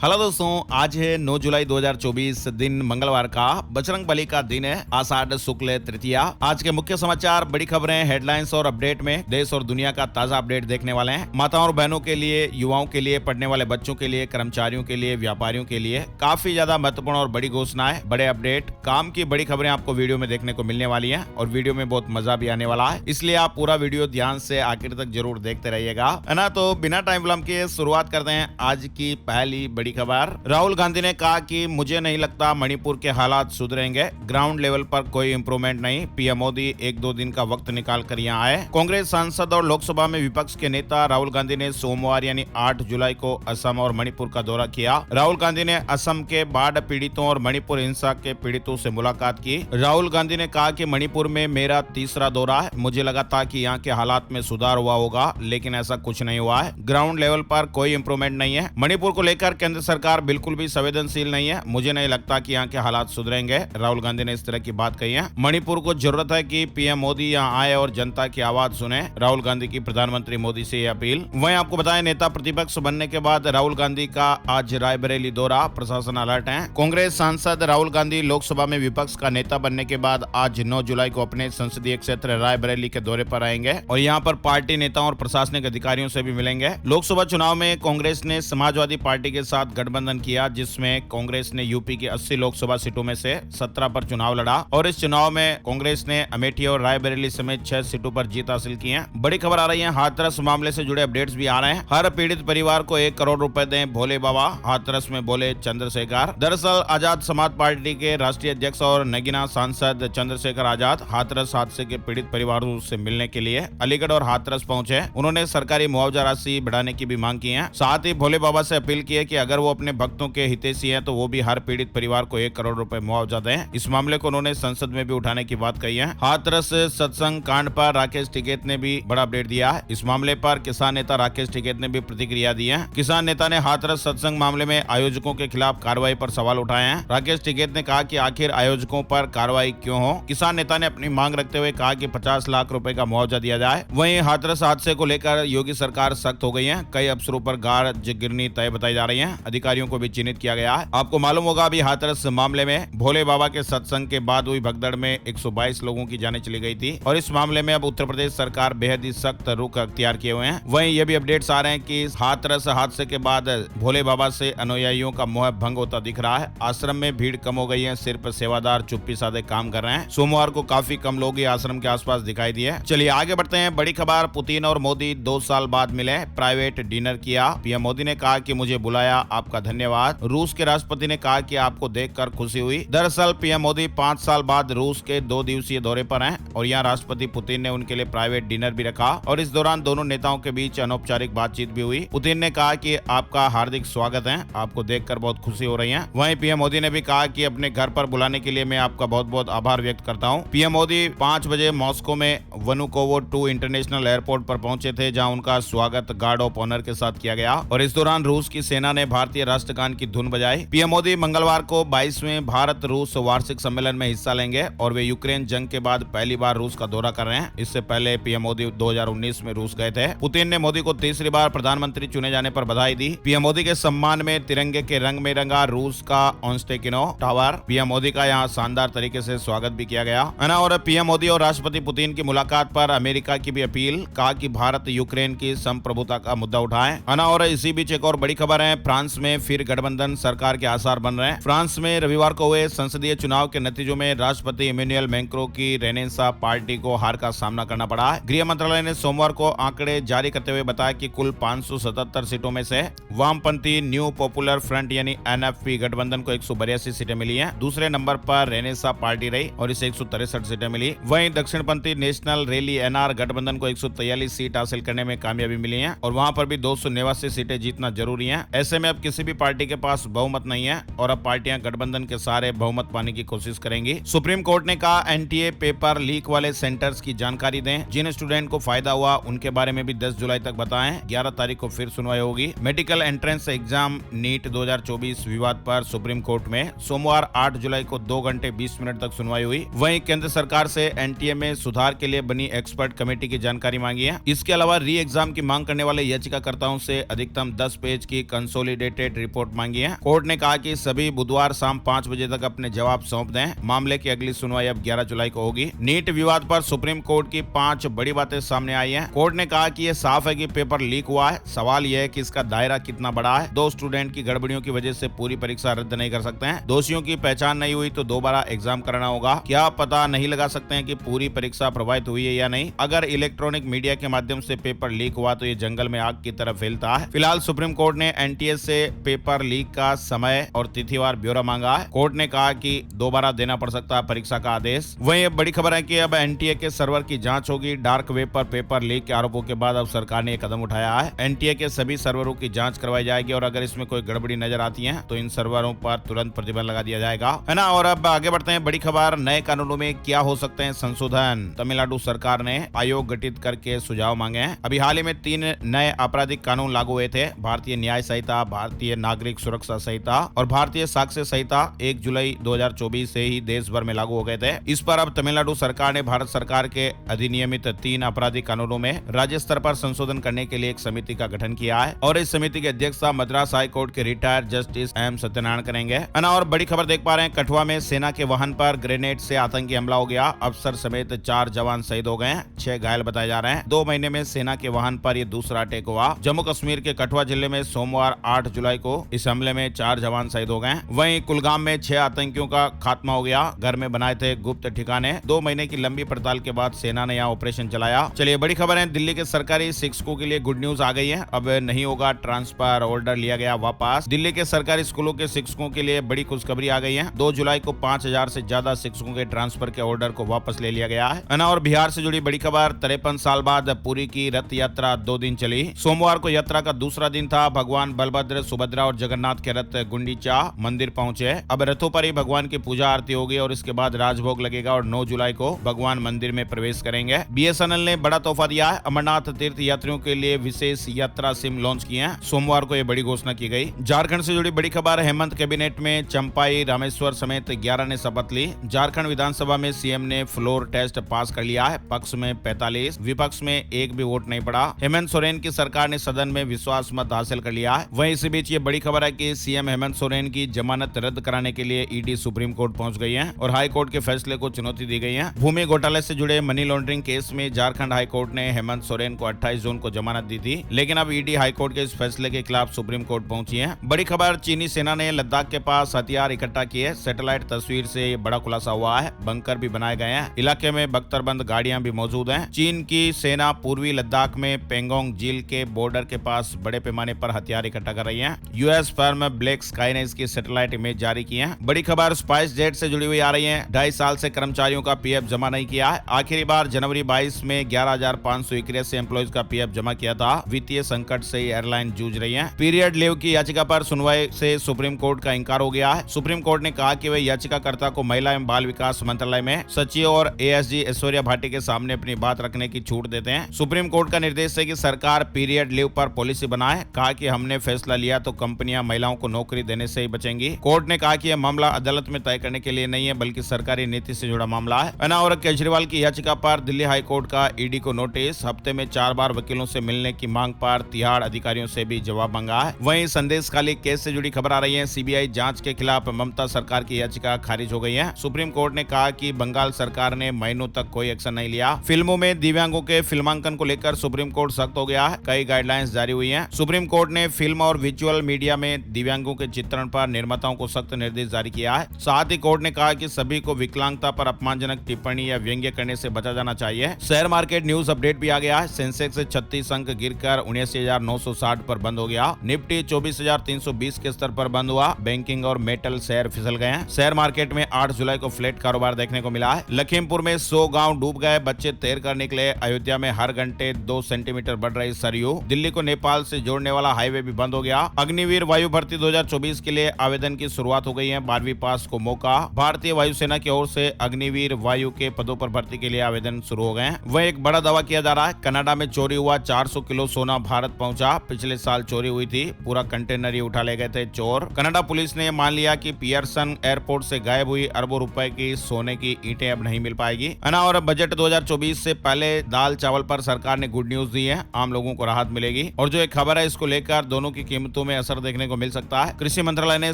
Hello दोस्तों, आज है 9 जुलाई 2024 दिन मंगलवार का बजरंग बली का दिन है। आषाढ़ शुक्ल तृतीया। आज के मुख्य समाचार, बड़ी खबरें, हेडलाइंस और अपडेट में देश और दुनिया का ताजा अपडेट देखने वाले हैं। माताओं और बहनों के लिए, युवाओं के लिए, पढ़ने वाले बच्चों के लिए, कर्मचारियों के लिए, व्यापारियों के लिए काफी ज्यादा महत्वपूर्ण और बड़ी घोषणाएं, बड़े अपडेट, काम की बड़ी खबरें आपको वीडियो में देखने को मिलने वाली है और वीडियो में बहुत मजा भी आने वाला है, इसलिए आप पूरा वीडियो ध्यान से आखिर तक जरूर देखते रहिएगा, है ना। तो बिना टाइम विलंब के शुरुआत करते हैं आज की पहली बड़ी खबर। राहुल गांधी ने कहा कि मुझे नहीं लगता मणिपुर के हालात सुधरेंगे, ग्राउंड लेवल पर कोई इंप्रूवमेंट नहीं। पीएम मोदी 1-2 दिन का वक्त निकाल कर यहाँ आए। कांग्रेस सांसद और लोकसभा में विपक्ष के नेता राहुल गांधी ने सोमवार यानी 8 जुलाई को असम और मणिपुर का दौरा किया। राहुल गांधी ने असम के बाढ़ पीड़ितों और मणिपुर हिंसा के पीड़ितों से मुलाकात की। राहुल गांधी ने कहा कि मणिपुर में मेरा तीसरा दौरा है। मुझे लगा था कि यहाँ के हालात में सुधार हुआ होगा, लेकिन ऐसा कुछ नहीं हुआ है। ग्राउंड लेवल पर कोई इंप्रूवमेंट नहीं है। मणिपुर को लेकर केंद्र सरकार बिल्कुल भी संवेदनशील नहीं है। मुझे नहीं लगता कि यहाँ के हालात सुधरेंगे। राहुल गांधी ने इस तरह की बात कही है। मणिपुर को जरूरत है कि पीएम मोदी यहाँ आए और जनता की आवाज सुने। राहुल गांधी की प्रधानमंत्री मोदी से यह अपील। वहीं आपको बताएं, नेता प्रतिपक्ष बनने के बाद राहुल गांधी का आज रायबरेली दौरा, प्रशासन अलर्ट है। कांग्रेस सांसद राहुल गांधी लोकसभा में विपक्ष का नेता बनने के बाद आज 9 जुलाई को अपने संसदीय क्षेत्र रायबरेली के दौरे पर आएंगे और यहाँ पर पार्टी नेताओं और प्रशासनिक अधिकारियों से भी मिलेंगे। लोकसभा चुनाव में कांग्रेस ने समाजवादी पार्टी के साथ गठबंधन किया, जिसमें कांग्रेस ने यूपी की 80 लोकसभा सीटों में से 17 पर चुनाव लड़ा और इस चुनाव में कांग्रेस ने अमेठी और रायबरेली समेत 6 सीटों पर जीत हासिल की है। बड़ी खबर आ रही है, हाथरस मामले से जुड़े अपडेट्स भी आ रहे हैं। हर पीड़ित परिवार को 1 करोड़ रुपए दें भोले बाबा, हाथरस में बोले चंद्रशेखर। दरअसल आजाद समाज पार्टी के राष्ट्रीय अध्यक्ष और नगीना सांसद चंद्रशेखर आजाद हाथरस हादसे के पीड़ित परिवारों से मिलने के लिए अलीगढ़ और हाथरस पहुंचे। उन्होंने सरकारी मुआवजा राशि बढ़ाने की भी मांग की है। साथ ही भोले बाबा से अपील की है कि अगर वो अपने भक्तों के हितैषी हैं तो वो भी हर पीड़ित परिवार को 1 करोड़ रुपए मुआवजा दें। इस मामले को उन्होंने संसद में भी उठाने की बात कही है। हाथरस सत्संग कांड पर राकेश टिकैत ने भी बड़ा अपडेट दिया है। इस मामले पर किसान नेता राकेश टिकैत ने भी प्रतिक्रिया दी है। किसान नेता ने हाथरस सत्संग मामले में आयोजकों के खिलाफ कार्रवाई पर सवाल उठाए हैं। राकेश टिकैत ने कहा कि आखिर आयोजकों पर कार्रवाई क्यों हो। किसान नेता ने अपनी मांग रखते हुए कहा कि 50 लाख रुपए का मुआवजा दिया जाए। वहीं हाथरस हादसे को लेकर योगी सरकार सख्त हो गई है। कई अफसरों पर गार्ड गिरनी तय बताई जा रही है। अधिकारियों को भी चिन्हित किया गया है। आपको मालूम होगा, अभी हाथरस मामले में भोले बाबा के सत्संग के बाद हुई भगदड़ में 122 लोगों की जानें चली गई थी और इस मामले में अब उत्तर प्रदेश सरकार बेहद ही सख्त रुख अख्तियार किए हुए हैं। वहीं ये भी अपडेट्स आ रहे हैं कि हाथरस हादसे के बाद भोले बाबा से अनुयायियों का मोह भंग होता दिख रहा है। आश्रम में भीड़ कम हो गई है, सिर्फ सेवादार चुप्पी साधे काम कर रहे हैं। सोमवार को काफी कम लोग ही आश्रम के आसपास दिखाई दिए। चलिए आगे बढ़ते हैं। बड़ी खबर, पुतिन और मोदी 2 साल बाद मिले, प्राइवेट डिनर किया। पीएम मोदी ने कहा कि मुझे बुलाया, आपका धन्यवाद। रूस के राष्ट्रपति ने कहा कि आपको देखकर खुशी हुई। दरअसल पीएम मोदी 5 साल बाद रूस के 2 दिवसीय दौरे पर हैं और यहाँ राष्ट्रपति पुतिन ने उनके लिए प्राइवेट डिनर भी रखा और इस दौरान दोनों नेताओं के बीच अनौपचारिक बातचीत भी हुई। पुतिन ने कहा कि आपका हार्दिक स्वागत है, आपको देखकर बहुत खुशी हो रही है। वहीं पीएम मोदी ने भी कहा कि अपने घर पर बुलाने के लिए मैं आपका बहुत बहुत आभार व्यक्त करता हूँ। पीएम मोदी 5 बजे मॉस्को में वनुकोवो 2 इंटरनेशनल एयरपोर्ट पर पहुंचे थे, जहाँ उनका स्वागत गार्ड ऑफ ऑनर के साथ किया गया और इस दौरान रूस की सेना ने भारतीय राष्ट्रगान की धुन बजाई। पीएम मोदी मंगलवार को 22वें भारत रूस वार्षिक सम्मेलन में हिस्सा लेंगे और वे यूक्रेन जंग के बाद पहली बार रूस का दौरा कर रहे हैं। इससे पहले पीएम मोदी 2019 में रूस गए थे। पुतिन ने मोदी को तीसरी बार प्रधानमंत्री चुने जाने पर बधाई दी। पीएम मोदी के सम्मान में तिरंगे के रंग में रंगा रूस का ऑन्स्टेकिनो टावर। पीएम मोदी का यहाँ शानदार तरीके से स्वागत भी किया गया, है ना। और पीएम मोदी और राष्ट्रपति पुतिन की मुलाकात पर अमेरिका की भी अपील, कहा कि भारत यूक्रेन की संप्रभुता का मुद्दा उठाए, है ना। और इसी बीच एक और बड़ी खबर है, फ्रांस में फिर गठबंधन सरकार के आसार बन रहे हैं। फ्रांस में रविवार को हुए संसदीय चुनाव के नतीजों में राष्ट्रपति इमैनुअल मैक्रों की रेनेसां पार्टी को हार का सामना करना पड़ा है। गृह मंत्रालय ने सोमवार को आंकड़े जारी करते हुए बताया कि कुल 577 सीटों में से वामपंथी न्यू पॉपुलर फ्रंट यानी एनएफपी गठबंधन को 182 सीटें मिली हैं। दूसरे नंबर पर रेनेसां पार्टी रही और इसे 163 सीटें मिली। वहीं दक्षिणपंथी नेशनल रैली एनआर गठबंधन को 143 सीट हासिल करने में कामयाबी मिली है और वहां पर भी 289 सीटें जीतना जरूरी है। ऐसे में अब किसी भी पार्टी के पास बहुमत नहीं है और अब पार्टियां गठबंधन के सारे बहुमत पाने की कोशिश करेंगी। सुप्रीम कोर्ट ने कहा एनटीए पेपर लीक वाले सेंटर्स की जानकारी दें। जिन स्टूडेंट को फायदा हुआ उनके बारे में भी 10 जुलाई तक बताएं। 11 तारीख को फिर सुनवाई होगी। मेडिकल एंट्रेंस एग्जाम नीट 2024 विवाद पर सुप्रीम कोर्ट में सोमवार 8 जुलाई को 2 घंटे 20 मिनट तक सुनवाई हुई। वहीं केंद्र सरकार से एनटीए में सुधार के लिए बनी एक्सपर्ट कमेटी की जानकारी मांगी है। इसके अलावा री एग्जाम की मांग करने वाले याचिकाकर्ताओं से अधिकतम 10 पेज की कंसोलिडेटेड अपडेटेड रिपोर्ट मांगी है। कोर्ट ने कहा कि सभी बुधवार शाम 5 बजे तक अपने जवाब सौंप दें। मामले की अगली सुनवाई अब 11 जुलाई को होगी। नीट विवाद पर सुप्रीम कोर्ट की 5 बड़ी बातें सामने आई हैं। कोर्ट ने कहा कि यह साफ है कि पेपर लीक हुआ है। सवाल यह है कि इसका दायरा कितना बड़ा है। 2 स्टूडेंट की गड़बड़ियों की वजह से पूरी परीक्षा रद्द नहीं कर सकते हैं। दोषियों की पहचान नहीं हुई तो दोबारा एग्जाम कराना होगा। क्या पता नहीं लगा सकते हैं कि पूरी परीक्षा प्रभावित हुई है या नहीं। अगर इलेक्ट्रॉनिक मीडिया के माध्यम से पेपर लीक हुआ तो ये जंगल में आग की तरह फैलता है। फिलहाल सुप्रीम कोर्ट ने एनटीए से पेपर लीक का समय और तिथिवार ब्यौरा मांगा है। कोर्ट ने कहा कि दोबारा देना पड़ सकता है परीक्षा का आदेश। वहीं बड़ी खबर है कि अब एनटीए के सर्वर की जांच होगी। डार्क वेब पर पेपर लीक के आरोपों के बाद अब सरकार ने यह कदम उठाया है। एनटीए के सभी सर्वरों की जांच करवाई जाएगी और अगर इसमें कोई गड़बड़ी नजर आती है तो इन सर्वरों पर तुरंत प्रतिबंध लगा दिया जाएगा, है ना। और अब आगे बढ़ते हैं। बड़ी खबर, नए कानूनों में क्या हो सकते हैं संशोधन। तमिलनाडु सरकार ने आयोग गठित करके सुझाव मांगे हैं। अभी हाल ही में 3 नए आपराधिक कानून लागू हुए थे। भारतीय न्याय संहिता, भारतीय नागरिक सुरक्षा संहिता और भारतीय साक्ष्य संहिता 1 जुलाई 2024 से ही देश भर में लागू हो गए थे। इस पर अब तमिलनाडु सरकार ने भारत सरकार के अधिनियमित 3 आपराधिक कानूनों में राज्य स्तर पर संशोधन करने के लिए एक समिति का गठन किया है और इस समिति की अध्यक्षता मद्रास हाई कोर्ट के रिटायर्ड जस्टिस एम सत्यनारायण करेंगे, है ना। और बड़ी खबर देख पा रहे हैं, कठुआ में सेना के वाहन पर ग्रेनेड से आतंकी हमला हो गया। अफसर समेत 4 जवान शहीद हो गए हैं, 6 घायल बताए जा रहे हैं। 2 महीने में सेना के वाहन पर यह दूसरा अटैक हुआ। जम्मू कश्मीर के कठुआ जिले में सोमवार 8 जुलाई को इस हमले में 4 जवान शहीद हो गए। वहीं कुलगाम में 6 आतंकियों का खात्मा हो गया। घर में बनाए थे गुप्त ठिकाने। 2 महीने की लंबी पड़ताल के बाद सेना ने यहाँ ऑपरेशन चलाया। चलिए बड़ी खबर है, दिल्ली के सरकारी शिक्षकों के लिए गुड न्यूज आ गई है। अब नहीं होगा ट्रांसफर, ऑर्डर लिया गया वापस। दिल्ली के सरकारी स्कूलों के शिक्षकों के लिए बड़ी खुशखबरी आ गई है। 2 जुलाई को 5000 से ज्यादा शिक्षकों के ट्रांसफर के ऑर्डर को वापस ले लिया गया है ना। और बिहार से जुड़ी बड़ी खबर, 53 साल बाद पुरी की रथ यात्रा 2 दिन चली। सोमवार को यात्रा का दूसरा दिन था। भगवान बलभद्र, सुभद्रा और जगन्नाथ के रथ गुंडीचा मंदिर पहुंचे। अब रथों पर ही भगवान की पूजा आरती होगी और इसके बाद राजभोग लगेगा और 9 जुलाई को भगवान मंदिर में प्रवेश करेंगे। बीएसएनएल ने बड़ा तोहफा दिया है। अमरनाथ तीर्थ यात्रियों के लिए विशेष यात्रा सिम लॉन्च किए हैं। सोमवार को यह बड़ी घोषणा की गई। झारखंड से जुड़ी बड़ी खबर, हेमंत कैबिनेट में चंपाई, रामेश्वर समेत 11 ने शपथ ली। झारखंड विधानसभा में सीएम ने फ्लोर टेस्ट पास कर लिया है। पक्ष में 45, विपक्ष में 1 भी वोट नहीं पड़ा। हेमंत सोरेन की सरकार ने सदन में विश्वास मत हासिल कर लिया है। वहीं इसी बीच ये बड़ी खबर है कि सीएम हेमंत सोरेन की जमानत रद्द कराने के लिए ईडी सुप्रीम कोर्ट पहुंच गई है और हाई कोर्ट के फैसले को चुनौती दी गई है। भूमि घोटाले से जुड़े मनी लॉन्ड्रिंग केस में झारखंड हाई कोर्ट ने हेमंत सोरेन को 28 जून को जमानत दी थी, लेकिन अब ईडी हाई कोर्ट के इस फैसले के खिलाफ सुप्रीम कोर्ट पहुंची है। बड़ी खबर, चीनी सेना ने लद्दाख के पास हथियार इकट्ठा किए। सैटेलाइट तस्वीर से ये बड़ा खुलासा हुआ है। बंकर भी बनाए गए हैं। इलाके में बख्तरबंद गाड़ियां भी मौजूद हैं। चीन की सेना पूर्वी लद्दाख में पेंगोंग झील के बॉर्डर के पास बड़े पैमाने पर हथियार इकट्ठा कर रही है। यूएस फर्म ब्लैक स्काई ने इसकी सैटेलाइट इमेज जारी की है। बड़ी खबर, स्पाइस जेट से जुड़ी हुई आ रही है। 2.5 साल से कर्मचारियों का पीएफ जमा नहीं किया है। आखिरी बार जनवरी 22 में 11,581 एम्प्लॉइज का पीएफ जमा किया था। वित्तीय संकट से एयरलाइन जूझ रही है। पीरियड लीव की याचिका पर सुनवाई से सुप्रीम कोर्ट का इंकार हो गया है। सुप्रीम कोर्ट ने कहा कि वे याचिकाकर्ता को महिला एवं बाल विकास मंत्रालय में सचिव और एएसजी ऐश्वर्या भाटी के सामने अपनी बात रखने की छूट देते हैं। सुप्रीम कोर्ट का निर्देश है कि सरकार पीरियड लीव पर पॉलिसी बनाए। कहा कि हमने फैसला लिया तो कंपनियां महिलाओं को नौकरी देने से ही बचेंगी। कोर्ट ने कहा कि यह मामला अदालत में तय करने के लिए नहीं है बल्कि सरकारी नीति से जुड़ा मामला है ना। और केजरीवाल की याचिका पर दिल्ली हाई कोर्ट का ईडी को नोटिस। हफ्ते में 4 बार वकीलों से मिलने की मांग पर तिहाड़ अधिकारियों से भी जवाब मांगा है। वहीं संदेश खाली केस से जुड़ी खबर आ रही है। सीबीआई जांच के खिलाफ ममता सरकार की याचिका खारिज हो गई है। सुप्रीम कोर्ट ने कहा कि बंगाल सरकार ने महीनों तक कोई एक्शन नहीं लिया। फिल्मों में दिव्यांगों के फिल्मांकन को लेकर सुप्रीम कोर्ट सख्त हो गया है। कई गाइडलाइंस जारी हुई हैं। सुप्रीम कोर्ट ने फिल्म और विजुअल मीडिया में दिव्यांगों के चित्रण पर निर्माताओं को सख्त निर्देश जारी किया है। साथ ही कोर्ट ने कहा कि सभी को विकलांगता पर अपमानजनक टिप्पणी या व्यंग्य करने से बचा जाना चाहिए। शेयर मार्केट न्यूज अपडेट भी आ गया है। सेंसेक्स 36 अंक गिरकर 79,960 पर बंद हो गया। निफ्टी 24,320 के स्तर पर बंद हुआ। बैंकिंग और मेटल शेयर फिसल गए हैं। शेयर मार्केट में 8 जुलाई को फ्लैट कारोबार देखने को मिला है। लखीमपुर में 100 गांव डूब गए। बच्चे तैर कर निकले। अयोध्या में हर घंटे 2 सेंटीमीटर बढ़ रही सरयू। दिल्ली को नेपाल से जोड़ने वाला हाईवे भी बंद हो गया। अग्निवीर वायु भर्ती 2024 के लिए आवेदन की शुरुआत हो गई है। 12वीं पास को मौका। भारतीय वायुसेना की ओर से अग्निवीर वायु के पदों पर भर्ती के लिए आवेदन शुरू हो गए हैं। वह एक बड़ा दावा किया जा रहा है। कनाडा में चोरी हुआ 400 किलो सोना भारत पहुंचा। पिछले साल चोरी हुई थी। पूरा कंटेनर ही उठा ले गए थे चोर। कनाडा पुलिस ने मान लिया कि पियर्सन एयरपोर्ट से गायब हुई अरबों रुपए की सोने की ईंटें अब नहीं मिल पाएगी। और बजट 2024 से पहले दाल चावल पर सरकार ने गुड न्यूज दी है। आम लोगों को राहत मिलेगी। और जो एक खबर है इसको लेकर दोनों की कीमतों कीमतों में असर देखने को मिल सकता है। कृषि मंत्रालय ने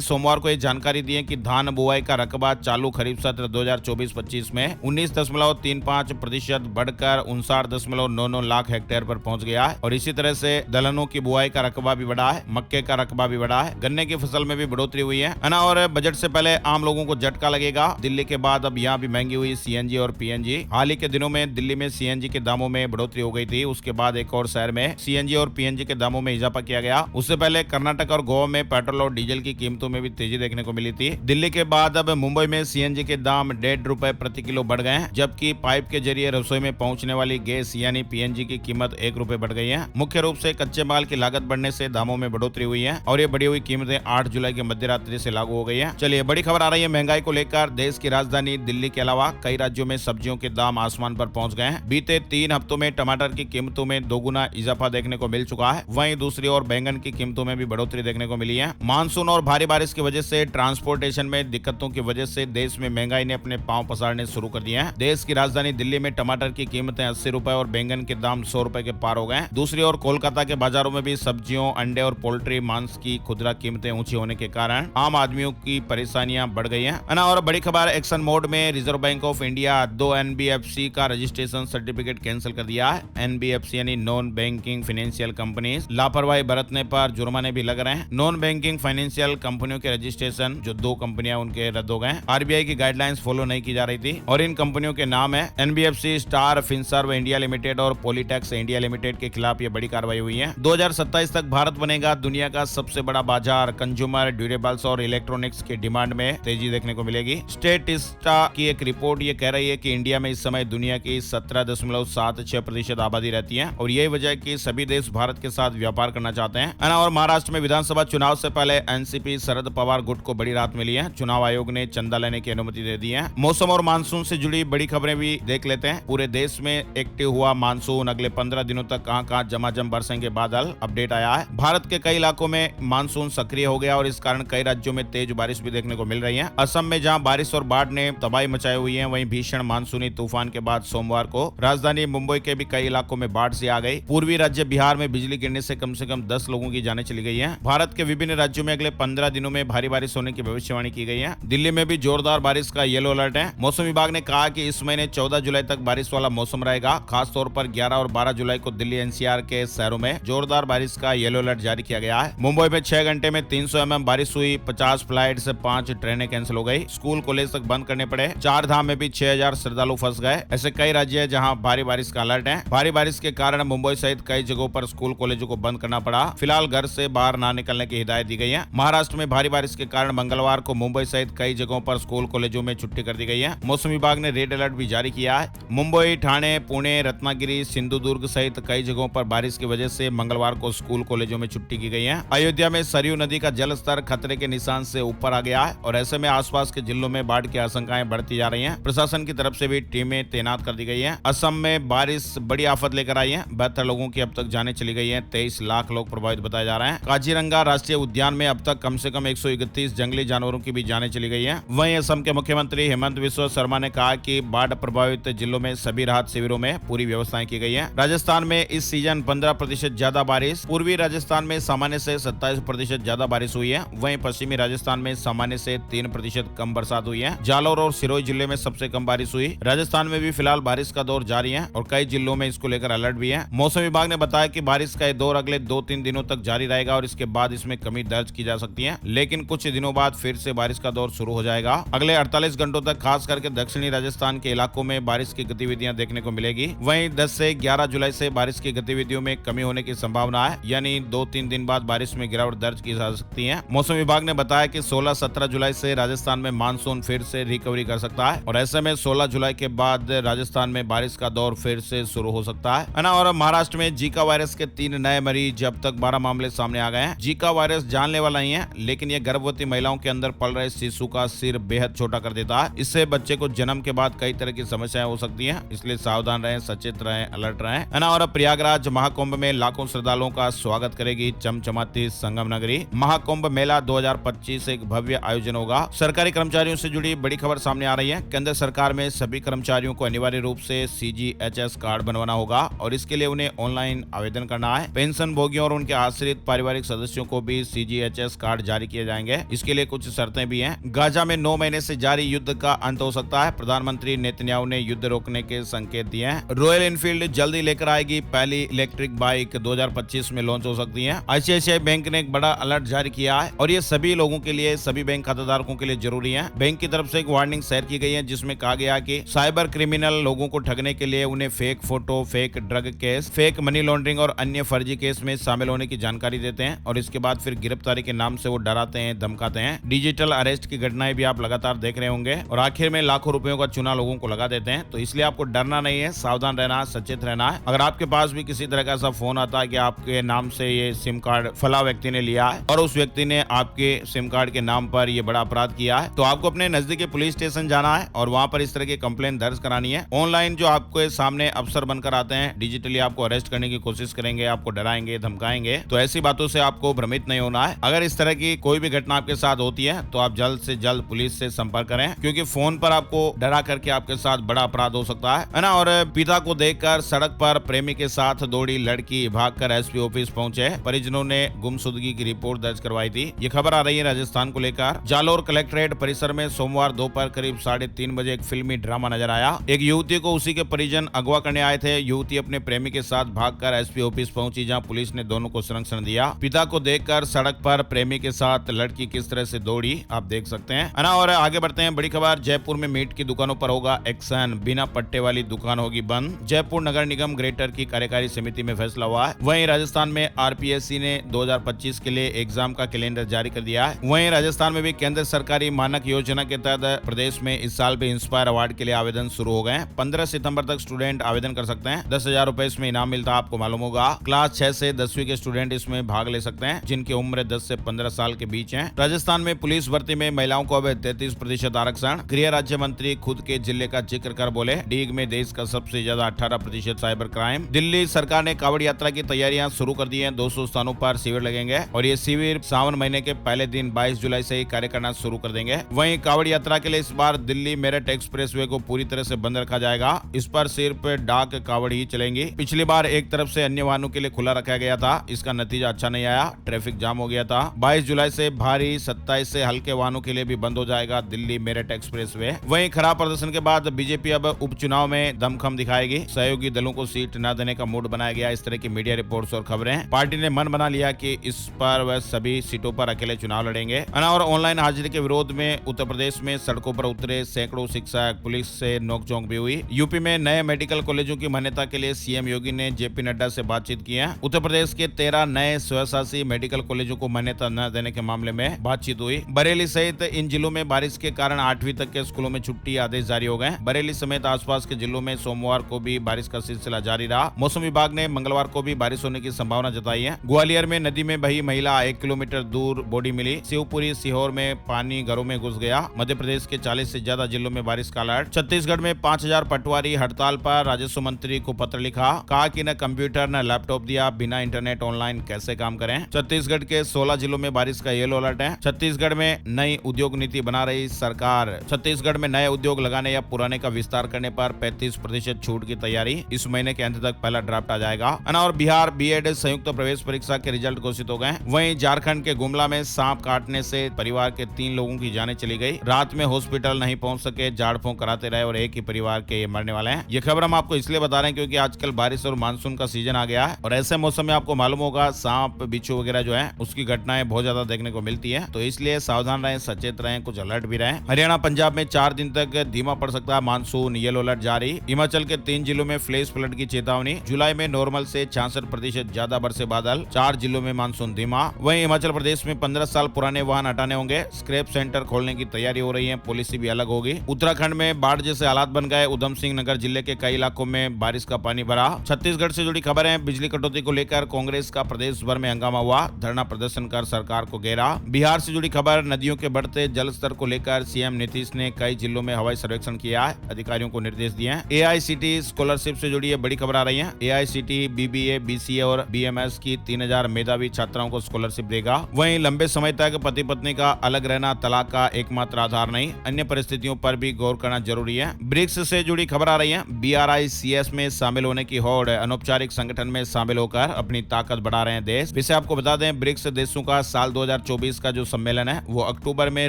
सोमवार को ये जानकारी दी है कि धान बुआई का रकबा चालू खरीफ सत्र 2024-25 में 19.35% बढ़कर 59.99 लाख हेक्टेयर पर पहुंच गया है और इसी तरह से दलहनों की बुआई का रकबा भी बढ़ा है, मक्के का रकबा भी बढ़ा है, गन्ने की फसल में भी बढ़ोतरी हुई है ना। और बजट से पहले आम लोगों को झटका लगेगा। दिल्ली के बाद अब यहाँ भी महंगी हुई सीएनजी और पीएनजी। हाल ही के दिनों में दिल्ली में सीएनजी के दामों में बढ़ोतरी हो गई थी, उसके बाद एक और शहर में सीएनजी और पीएनजी के दामों में इजाफा किया गया। उससे पहले कर्नाटक और गोवा में पेट्रोल और डीजल की कीमतों में भी तेजी देखने को मिली थी। दिल्ली के बाद अब मुंबई में सीएनजी के दाम ₹1.5 प्रति किलो बढ़ गए हैं, जबकि पाइप के जरिए रसोई में पहुंचने वाली गैस यानी पीएनजी की कीमत ₹1 बढ़ गई है। मुख्य रूप से कच्चे माल की लागत बढ़ने से दामों में बढ़ोतरी हुई है और ये बढ़ी हुई कीमतें 8 जुलाई की मध्यरात्रि से लागू हो गई है। चलिए बड़ी खबर आ रही है महंगाई को लेकर। देश की राजधानी दिल्ली के अलावा कई राज्यों में सब्जियों के दाम आसमान पर पहुंच गए हैं। बीते 3 हफ्तों में टमाटर की कीमतों में दोगुना इजाफा देखने को मिल चुका है। वहीं दूसरी ओर बैंगन की कीमतों में भी बढ़ोतरी देखने को मिली है। मानसून और भारी बारिश की वजह से ट्रांसपोर्टेशन में दिक्कतों की वजह से देश में महंगाई ने अपने पांव पसारने शुरू कर दिए हैं। देश की राजधानी दिल्ली में टमाटर की कीमतें ₹80 और बैंगन के दाम ₹100 के पार हो गए। दूसरी ओर कोलकाता के बाजारों में भी सब्जियों, अंडे और पोल्ट्री मांस की खुदरा कीमतें ऊंची होने के कारण आम आदमियों की परेशानियां बढ़ गई हैं। और बड़ी खबर, एक्शन मोड में reserve bank of India 2 NBFC का रजिस्ट्रेशन सर्टिफिकेट कैंसिल कर दिया है। एनबीएफसी यानी नॉन बैंकिंग फाइनेंशियल कंपनीज लापरवाही बरतने पर जुर्माने भी लग रहे हैं। नॉन बैंकिंग फाइनेंशियल कंपनियों के रजिस्ट्रेशन जो 2 कंपनियां उनके रद्द हो गए। आरबीआई की गाइडलाइंस फॉलो नहीं की जा रही थी और इन कंपनियों के नाम है NBFC, star, Finserv India limited और पॉलिटेक्स इंडिया लिमिटेड के खिलाफ ये बड़ी कार्रवाई हुई है। 2027 तक भारत बनेगा दुनिया का सबसे बड़ा बाजार। कंज्यूमर ड्यूरेबल्स और इलेक्ट्रॉनिक्स की डिमांड में तेजी देखने को मिलेगी। स्टेटिस्टा की एक रिपोर्ट ये कह रही है कि इंडिया में इस समय दुनिया की 17.76% आबादी रहती है और यही वजह है कि सभी देश भारत के साथ व्यापार करना चाहते हैं। और महाराष्ट्र में विधानसभा चुनाव से पहले एनसीपी शरद पवार गुट को बड़ी राहत मिली है। चुनाव आयोग ने चंदा लेने की अनुमति दे दी है। मौसम और मानसून से जुड़ी बड़ी खबरें भी देख लेते हैं। पूरे देश में एक्टिव हुआ मानसून, अगले 15 दिनों तक कहां-कहां झमाझम बरसेंगे बादल, अपडेट आया है। भारत के कई इलाकों में मानसून सक्रिय हो गया और इस कारण कई राज्यों में तेज बारिश भी देखने को मिल रही है। असम में जहां बारिश और बाढ़ ने तबाही मचाई हुई है, वहीं भीषण मानसूनी तूफान के बाद सोमवार को राजधानी मुंबई के भी कई इलाकों में बाढ़ से आ गई। पूर्वी राज्य बिहार में बिजली गिरने से कम 10 लोगों की जानें चली गई है। भारत के विभिन्न राज्यों में अगले 15 दिनों में भारी बारिश होने की भविष्यवाणी की गई है। दिल्ली में भी जोरदार बारिश का येलो अलर्ट है। मौसम विभाग ने कहा कि इस महीने 14 जुलाई तक बारिश वाला मौसम रहेगा। खासतौर पर 11 और 12 जुलाई को दिल्ली एनसीआर के शहरों में जोरदार बारिश का येलो अलर्ट जारी किया गया है। मुंबई में 6 घंटे में 300 mm बारिश हुई। 50 फ्लाइट से 5 ट्रेनें कैंसिल हो गई। स्कूल कॉलेज तक बंद करने पड़े। 4 धाम में भी 6000 श्रद्धालु फंस गए। ऐसे कई राज्य है जहां भारी बारिश का अलर्ट है। भारी बारिश के कारण मुंबई सहित कई जगहों पर स्कूल कॉलेजों को बंद करना पड़ा। फिलहाल घर से बाहर ना निकलने की हिदायत दी गई है। महाराष्ट्र में भारी बारिश के कारण मंगलवार को मुंबई सहित कई जगहों पर स्कूल कॉलेजों में छुट्टी कर दी गई है। मौसम विभाग ने रेड अलर्ट भी जारी किया है। मुंबई, ठाणे, पुणे, रत्नागिरी, सिंधुदुर्ग सहित कई जगहों पर बारिश की वजह से मंगलवार को स्कूल कॉलेजों में छुट्टी की गई है। अयोध्या में सरयू नदी का जल स्तर खतरे के निशान से ऊपर आ गया है और ऐसे में आसपास के जिलों में बाढ़ की आशंकाएं बढ़ती जा रही हैं। प्रशासन की तरफ से भी टीमें तैनात कर दी गई हैं। असम में बारिश बड़ी आफत लेकर आई है। 72 लोगों की अब तक जानें चली गई हैं। 23 लाख लोग प्रभावित बताए जा रहे हैं। काजीरंगा राष्ट्रीय उद्यान में अब तक कम से कम 131 जंगली जानवरों की भी जानें चली गई हैं। वहीं असम के मुख्यमंत्री हेमंत बिस्वा शर्मा ने कहा कि बाढ़ प्रभावित जिलों में सभी राहत शिविरों में पूरी व्यवस्थाएं की गई हैं। राजस्थान में इस सीजन 15% ज्यादा बारिश। पूर्वी राजस्थान में सामान्य से 27% ज्यादा बारिश हुई है। वहीं पश्चिमी राजस्थान में सामान्य से 3% कम बरसात हुई है। जालौर और सिरोही जिले में सबसे कम बारिश हुई। राजस्थान में भी फिलहाल बारिश का दौर जारी है और कई जिलों में इसको लेकर अलर्ट भी है। मौसम विभाग ने बताया कि बारिश का दौर अगले 2-3 दिनों तक जारी रहेगा और इसके बाद इसमें कमी दर्ज की जा सकती है, लेकिन कुछ दिनों बाद फिर से बारिश का दौर शुरू हो जाएगा। अगले 48 घंटों तक खास करके दक्षिणी राजस्थान के इलाकों में बारिश की गतिविधियां देखने को मिलेगी। वहीं 10 से 11 जुलाई से बारिश की गतिविधियों में कमी होने की संभावना है, यानी 2-3 दिन बाद बारिश में गिरावट दर्ज की जा सकती है। मौसम विभाग ने बताया कि 16-17 जुलाई से राजस्थान में मानसून फिर से रिकवरी कर सकता है और ऐसे में 16 जुलाई के बाद राजस्थान में बारिश का दौर फिर से शुरू हो सकता है ना। और महाराष्ट्र में जीका वायरस के 3 नए मरीज, अब तक 12 मामले सामने आ गए हैं। जीका वायरस जानलेवा नहीं है, लेकिन यह गर्भवती महिलाओं के अंदर पल रहे शिशु का सिर बेहद छोटा कर देता है। इससे बच्चे को जन्म के बाद कई तरह की समस्याएं हो सकती हैं, इसलिए सावधान रहें, सचेत रहें, अलर्ट रहें, है ना। और प्रयागराज महाकुंभ में लाखों श्रद्धालुओं का स्वागत करेगी चमचमाती संगम नगरी। महाकुंभ मेला 2025 एक भव्य आयोजन होगा। सरकारी कर्मचारियों से जुड़ी बड़ी खबर सामने आ रही है। केंद्र सरकार में सभी कर्मचारियों को अनिवार्य रूप से CGHS कार्ड बनवाना होगा और इसके लिए उन्हें ऑनलाइन आवेदन करना है। पेंशन भोगियों और उनके आश्रित परिवार पारिवारिक सदस्यों को भी CGHS कार्ड जारी किए जाएंगे। इसके लिए कुछ शर्तें भी हैं। गाजा में 9 महीने से जारी युद्ध का अंत हो सकता है। प्रधानमंत्री नेतन्याहू ने युद्ध रोकने के संकेत दिए हैं। रॉयल एनफील्ड जल्दी लेकर आएगी पहली इलेक्ट्रिक बाइक, 2025 में लॉन्च हो सकती है। ICICI बैंक ने एक बड़ा अलर्ट जारी किया है और ये सभी लोगों के लिए, सभी बैंक खाताधारकों के लिए जरूरी है। बैंक की तरफ से एक वार्निंग शेयर की गई है जिसमें कहा गया कि साइबर क्रिमिनल लोगों को ठगने के लिए उन्हें fake photo, fake drug case, fake money laundering और अन्य फर्जी केस में शामिल होने की जानकारी देते हैं और इसके बाद फिर गिरफ्तारी के नाम से वो डराते हैं, धमकाते हैं। डिजिटल अरेस्ट की घटनाएं भी आप लगातार देख रहे होंगे और आखिर में लाखों रुपयों का चूना लोगों को लगा देते हैं। तो इसलिए आपको डरना नहीं है, सावधान रहना, सचेत रहना है। अगर आपके पास भी किसी तरह का ऐसा फोन आता है कि आपके नाम से ये सिम कार्ड फला व्यक्ति ने लिया है और उस व्यक्ति ने आपके सिम कार्ड के नाम पर ये बड़ा अपराध किया है, तो आपको अपने नजदीकी पुलिस स्टेशन जाना है और वहां पर इस तरह की कंप्लेन दर्ज करानी है। ऑनलाइन जो आपके सामने अफसर बनकर आते हैं, डिजिटली आपको अरेस्ट करने की कोशिश करेंगे, आपको डराएंगे, धमकाएंगे, तो ऐसी बातों से आपको भ्रमित नहीं होना है। अगर इस तरह की कोई भी घटना आपके साथ होती है तो आप जल्द से जल्द पुलिस से संपर्क करें, क्योंकि फोन पर आपको डरा करके आपके साथ बड़ा अपराध हो सकता है ना। और पिता को देखकर सड़क पर प्रेमी के साथ दौड़ी लड़की, भागकर SP ऑफिस पहुंचे। परिजनों ने गुमशुदगी की रिपोर्ट दर्ज करवाई थी। ये खबर आ रही है राजस्थान को लेकर। जालोर कलेक्ट्रेट परिसर में सोमवार दोपहर करीब 3:30 बजे एक फिल्मी ड्रामा नजर आया। एक युवती को उसी के परिजन अगवा करने आए थे। युवती अपने प्रेमी के साथ भागकर SP ऑफिस पहुंची, जहां पुलिस ने दोनों को संरक्षण दिया। पिता को देखकर सड़क पर प्रेमी के साथ लड़की किस तरह से दौड़ी, आप देख सकते हैं, है ना। और आगे बढ़ते हैं। बड़ी खबर, जयपुर में मीट की दुकानों पर होगा एक्शन, बिना पट्टे वाली दुकान होगी बंद। जयपुर नगर निगम ग्रेटर की कार्यकारी समिति में फैसला हुआ है। वहीं राजस्थान में RPSC ने 2025 के लिए एग्जाम का कैलेंडर जारी कर दिया है। वहीं राजस्थान में भी केंद्र सरकारी मानक योजना के तहत प्रदेश में इस साल भी इंस्पायर अवार्ड के लिए आवेदन शुरू हो गए हैं। 15 सितंबर तक स्टूडेंट आवेदन कर सकते हैं। 10,000 रुपए इसमें इनाम मिलता है, आपको मालूम होगा। क्लास 6 से 10वीं के स्टूडेंट इसमें भाग ले सकते हैं जिनकी उम्र 10 से 15 साल के बीच है। राजस्थान में पुलिस भर्ती में महिलाओं को अब 33% आरक्षण। गृह राज्य मंत्री खुद के जिले का जिक्र कर बोले, डीग में देश का सबसे ज्यादा 18% साइबर क्राइम। दिल्ली सरकार ने कावड़ यात्रा की तैयारियां शुरू कर दी हैं। 200 स्थानों पर शिविर लगेंगे और ये शिविर सावन महीने के पहले दिन 22 जुलाई से ही कार्य करना शुरू कर देंगे। वहीं कावड़ यात्रा के लिए इस बार दिल्ली मेरठ एक्सप्रेसवे को पूरी तरह से बंद रखा जाएगा। इस पर सिर्फ डाक कावड़ ही चलेंगी। पिछली बार एक तरफ से अन्य वाहनों के लिए खुला रखा गया था, इसका नतीजा अच्छा नहीं आया, ट्रैफिक जाम हो गया था। 22 जुलाई से भारी, 27 से हल्के वाहनों के लिए भी बंद हो जाएगा दिल्ली मेरठ एक्सप्रेसवे। वहीं खराब प्रदर्शन के बाद बीजेपी अब उपचुनाव में दमखम दिखाएगी। सहयोगी दलों को सीट न देने का मूड बनाया गया, इस तरह की मीडिया रिपोर्ट्स और खबरें। पार्टी ने मन बना लिया कि इस पर वह सभी सीटों पर अकेले चुनाव लड़ेंगे। और ऑनलाइन हाजिरी के विरोध में उत्तर प्रदेश में सड़कों पर उतरे सैकड़ों शिक्षक, पुलिस से नोकझोंक भी हुई। यूपी में नए मेडिकल कॉलेजों की मान्यता के लिए CM योगी ने JP नड्डा से बातचीत की है। उत्तर प्रदेश के 13 नए स्वशासी मेडिकल कॉलेजों को मान्यता न देने के मामले में बातचीत हुई। बरेली सहित इन जिलों में बारिश के कारण 8वीं तक के स्कूलों में छुट्टी आदेश जारी हो गए। बरेली समेत आसपास के जिलों में सोमवार को भी बारिश का सिलसिला जारी रहा। मौसम विभाग ने मंगलवार को भी बारिश होने की संभावना जताई है। ग्वालियर में नदी में बही महिला 1 किलोमीटर दूर बॉडी मिली। शिवपुरी, सीहोर में पानी घरों में घुस गया। मध्य प्रदेश के 40 से ज्यादा जिलों में बारिश का अलर्ट। छत्तीसगढ़ में 5000 पटवारी हड़ताल पर। राजस्व मंत्री को पत्र लिखा, कहा कि न कंप्यूटर न लैपटॉप दिया, बिना इंटरनेट ऑनलाइन कैसे काम करें। छत्तीसगढ़ के 16 जिलों में बारिश का येलो अलर्ट है। छत्तीसगढ़ में नई उद्योग नीति बना रही सरकार। छत्तीसगढ़ में नए उद्योग लगाने या पुराने का विस्तार करने पर 35% छूट की तैयारी। इस महीने के अंत तक पहला ड्राफ्ट आ जाएगा। और बिहार BEd संयुक्त प्रवेश परीक्षा के रिजल्ट घोषित हो गए। वहीं झारखंड के गुमला में सांप काटने से परिवार के 3 लोगों की जानें चली गई। रात में हॉस्पिटल नहीं पहुंच सके, झाड़ फूंक कराते रहे और एक ही परिवार के ये मरने वाले हैं। ये खबर हम आपको इसलिए बता रहे हैं क्योंकि आजकल बारिश और मानसून का सीजन आ गया है और ऐसे मौसम में आपको मालूम होगा सांप, बिच्छू वगैरह जो है उसकी घटनाएं बहुत ज्यादा देखने को मिलती है। तो इसलिए सावधान रहें, सचेत रहें, कुछ अलर्ट भी रहें। हरियाणा, पंजाब में 4 दिन तक धीमा पड़ सकता है मानसून, येलो अलर्ट जारी। हिमाचल के 3 जिलों में फ्लैश फ्लड की चेतावनी। जुलाई में नॉर्मल से 66% ज्यादा बरसे बादल। 4 जिलों में मानसून धीमा। वहीं हिमाचल प्रदेश में 15 साल पुराने वाहन हटाने होंगे। स्क्रैप सेंटर खोलने की तैयारी हो रही है, पॉलिसी भी अलग होगी। उत्तराखंड में बाढ़ जैसे हालात बन गए। उधम सिंह नगर जिले के कई इलाकों में बारिश का पानी भरा। छत्तीसगढ़ से जुड़ी खबर है, बिजली कटौती को लेकर कांग्रेस का प्रदेश भर में हंगामा हुआ। धरना प्रदर्शन कर सरकार को घेरा। बिहार से जुड़ी खबर, नदियों के बढ़ते जल स्तर को लेकर CM नीतीश ने कई जिलों में हवाई सर्वेक्षण किया है, अधिकारियों को निर्देश दिए हैं। AICTE स्कॉलरशिप से जुड़ी बड़ी खबर आ रही है। AICTE BBA, BCA और BMS की 3000 मेधावी छात्राओं को स्कॉलरशिप देगा। वहीं लंबे समय तक पति पत्नी का अलग रहना तलाक का एकमात्र आधार नहीं, अन्य परिस्थितियों पर भी गौर करना जरूरी है। ब्रिक्स से जुड़ी खबर आ रही है। BRICS में शामिल होने की होड़। अनौपचारिक संगठन में शामिल होकर अपनी ताकत बढ़ा रहे हैं देश। वैसे आपको बता दें, ब्रिक्स देशों का साल 2024 का जो सम्मेलन है वो अक्टूबर में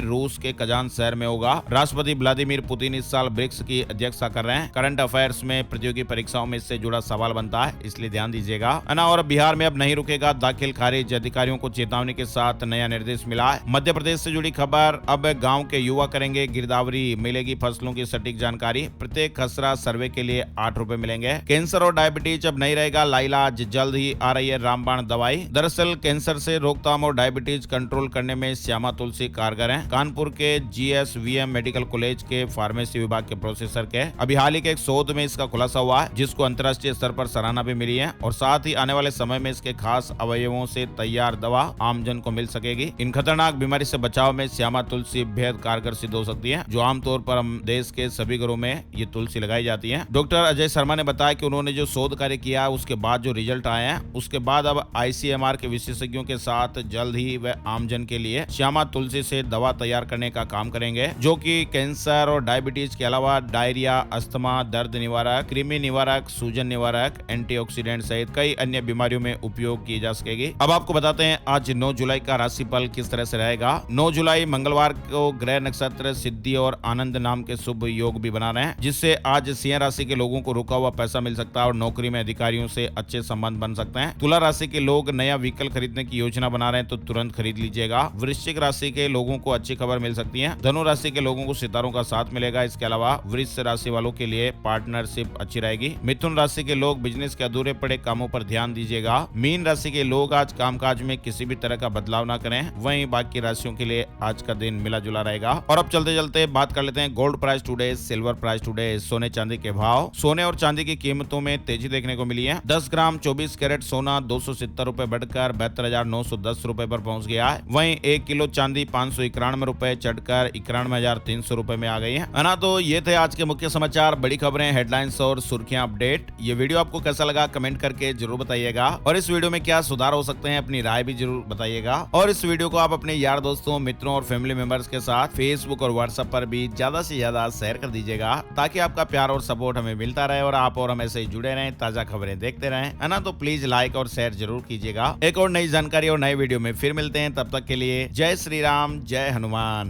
रूस के कजान शहर में होगा। राष्ट्रपति व्लादिमीर पुतिन इस साल ब्रिक्स की अध्यक्षता कर रहे हैं। करंट अफेयर्स में प्रतियोगी परीक्षाओं में इससे जुड़ा सवाल बनता है, इसलिए ध्यान दीजिएगा। और बिहार में अब नहीं रुकेगा दाखिल खारिज, अधिकारियों को चेतावनी के साथ नया निर्देश मिला है। मध्य प्रदेश से जुड़ी खबर, अब गाँव के युवा करेंगे गिरदावरी, मिलेगी फसलों की सटीक जानकारी। प्रत्येक खसरा सर्वे के लिए 8 रुपए मिलेंगे। कैंसर और डायबिटीज अब नहीं रहेगा लाइलाज, जल्द ही आ रही है रामबाण दवाई। दरअसल कैंसर से रोकथाम और डायबिटीज कंट्रोल करने में श्यामा तुलसी कारगर है। कानपुर के GSVM मेडिकल कॉलेज के फार्मेसी विभाग के प्रोफेसर के अभी हाल ही के एक शोध में इसका खुलासा हुआ है, जिसको अंतर्राष्ट्रीय स्तर पर सराहना भी मिली है। और साथ ही आने वाले समय में इसके खास अवयवों से तैयार दवा आमजन को मिल सकेगी। इन खतरनाक बीमारी से बचाव में श्यामा तुलसी बेहद कारगर सिद्ध हो सकती है, जो आमतौर पर हम देश के सभी घरों में ये तुलसी लगाई जाती है। डॉक्टर अजय शर्मा ने बताया कि उन्होंने जो शोध कार्य किया उसके बाद जो रिजल्ट आए हैं, उसके बाद अब ICMR के विशेषज्ञों के साथ जल्द ही वह आमजन के लिए श्यामा तुलसी से दवा तैयार करने का काम करेंगे, जो कि कैंसर और डायबिटीज के अलावा डायरिया, अस्थमा, दर्द निवारक, कृमि निवारक, सूजन निवारक, एंटीऑक्सीडेंट सहित कई अन्य बीमारियों में उपयोग की जा सकेगी। अब आपको बताते हैं आज 9 जुलाई का राशिफल किस तरह से रहेगा। 9 जुलाई मंगलवार को ग्रह नक्षत्र सिद्धि और आनंद नाम के शुभ योग भी बना रहे हैं, जिससे आज सिंह राशि के लोगों को रुका हुआ पैसा मिल सकता है और नौकरी में अधिकारियों से अच्छे संबंध बन सकते हैं। तुला राशि के लोग नया व्हीकल खरीदने की योजना बना रहे हैं तो तुरंत खरीद लीजिएगा। वृश्चिक राशि के लोगों को अच्छी खबर मिल सकती है। धनु राशि के लोगों को सितारों का साथ मिलेगा। इसके अलावा वृष राशि वालों के लिए पार्टनरशिप अच्छी रहेगी। मिथुन राशि के लोग बिजनेस के अधूरे पड़े कामों पर ध्यान दीजिएगा। मीन राशि के लोग आज कामकाज में किसी भी तरह का बदलाव ना करें। वहीं बाकी राशियों के लिए आज का दिन मिला जुला रहेगा। और अब चलते चलते बात कर लेते हैं gold price today, silver price today, सोने चांदी के भाव। सोने और चांदी की कीमतों में तेजी देखने को मिली है। 10 ग्राम 24 कैरेट सोना 270 रुपए बढ़कर 72,910 रुपए पर पहुंच गया है। वहीं 1 किलो चांदी 591 रुपए चढ़कर 91,300 रुपए में आ गई है ना। तो ये थे आज के मुख्य समाचार, बड़ी खबरें, हेडलाइंस और सुर्खियां, अपडेट। ये वीडियो आपको कैसा लगा कमेंट करके जरूर बताइएगा। और इस वीडियो में क्या सुधार हो सकते हैं अपनी राय भी जरूर बताइएगा। और इस वीडियो को आप अपने यार दोस्तों, मित्रों और फैमिली मेंबर्स के साथ फेसबुक और व्हाट्सएप पर भी ज्यादा से ज्यादा शेयर कर दीजिएगा, ताकि आपका प्यार और सपोर्ट हमें मिलता रहे और आप और हम ऐसे ही जुड़े रहें, ताजा खबरें देखते रहें, है ना। तो प्लीज लाइक और शेयर जरूर कीजिएगा। एक और नई जानकारी और नई वीडियो में फिर मिलते हैं, तब तक के लिए जय श्री राम, जय हनुमान।